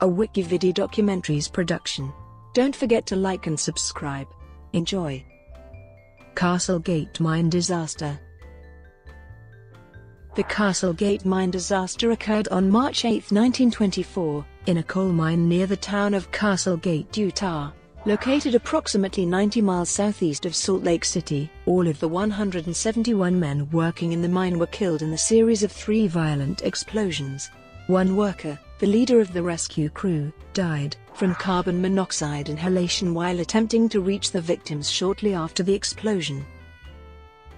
a Wikividi Documentaries production. Don't forget to like and subscribe. Enjoy. Castlegate Mine Disaster. The Castlegate mine disaster occurred on March 8, 1924, in a coal mine near the town of Castlegate, Utah. Located approximately 90 miles southeast of Salt Lake City, all of the 171 men working in the mine were killed in a series of 3 violent explosions. One worker, the leader of the rescue crew, died from carbon monoxide inhalation while attempting to reach the victims shortly after the explosion.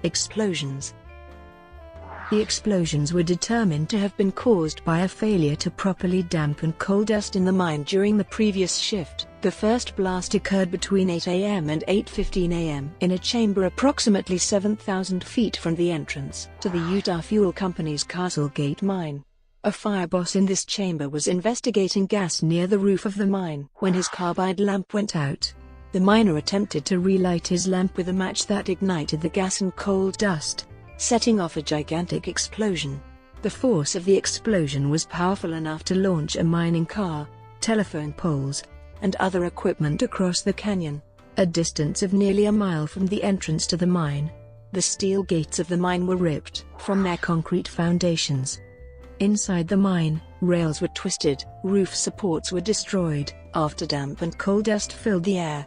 Explosions. The explosions were determined to have been caused by a failure to properly dampen coal dust in the mine during the previous shift. The first blast occurred between 8 a.m. and 8:15 a.m. in a chamber approximately 7,000 feet from the entrance to the Utah Fuel Company's Castlegate mine. A fire boss in this chamber was investigating gas near the roof of the mine when his carbide lamp went out. The miner attempted to relight his lamp with a match that ignited the gas and coal dust, setting off a gigantic explosion. The force of the explosion was powerful enough to launch a mining car, telephone poles, and other equipment across the canyon, a distance of nearly a mile from the entrance to the mine. The steel gates of the mine were ripped from their concrete foundations. Inside the mine, rails were twisted, roof supports were destroyed, after damp and coal dust filled the air,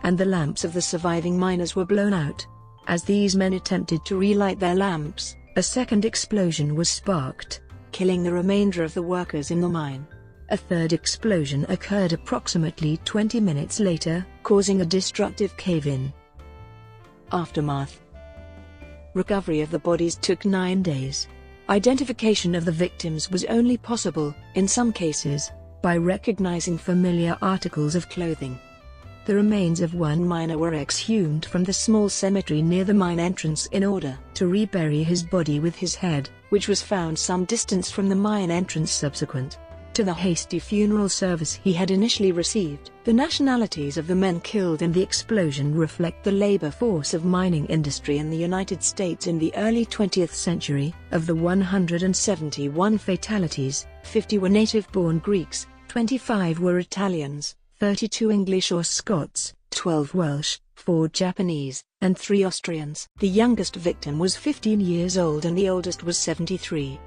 and the lamps of the surviving miners were blown out. As these men attempted to relight their lamps, a second explosion was sparked, killing the remainder of the workers in the mine. A third explosion occurred approximately 20 minutes later, causing a destructive cave-in. Aftermath. Recovery of the bodies took 9 days. Identification of the victims was only possible, in some cases, by recognizing familiar articles of clothing. The remains of one miner were exhumed from the small cemetery near the mine entrance in order to rebury his body with his head, which was found some distance from the mine entrance subsequent to the hasty funeral service he had initially received. The nationalities of the men killed in the explosion reflect the labor force of mining industry in the United States in the early 20th century. Of the 171 fatalities, 50 were native-born Greeks, 25 were Italians, 32 English or Scots, 12 Welsh, 4 Japanese, and 3 Austrians. The youngest victim was 15 years old and the oldest was 73.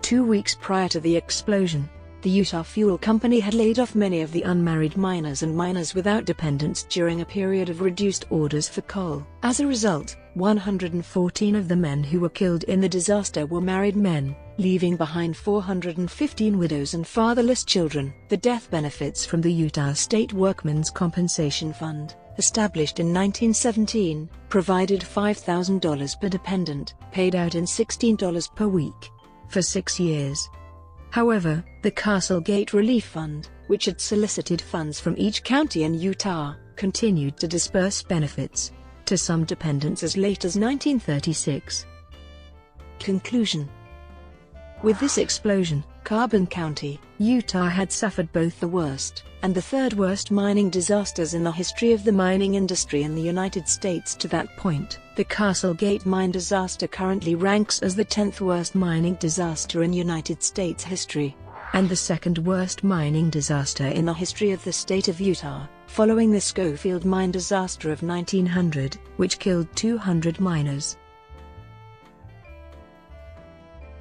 2 weeks prior to the explosion, the Utah Fuel Company had laid off many of the unmarried miners and miners without dependents during a period of reduced orders for coal. As a result, 114 of the men who were killed in the disaster were married men, leaving behind 415 widows and fatherless children. The death benefits from the Utah State Workmen's Compensation Fund, established in 1917, provided $5,000 per dependent, paid out in $16 per week, for 6 years. However, the Castlegate Relief Fund, which had solicited funds from each county in Utah, continued to disperse benefits to some dependents as late as 1936. Conclusion. With this explosion, Carbon County, Utah had suffered both the worst and the third worst mining disasters in the history of the mining industry in the United States to that point. The Castlegate mine disaster currently ranks as the 10th worst mining disaster in United States history, and the second worst mining disaster in the history of the state of Utah, following the Schofield mine disaster of 1900, which killed 200 miners.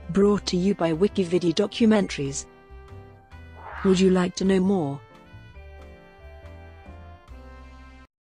Brought to you by Wikividi Documentaries. Would you like to know more?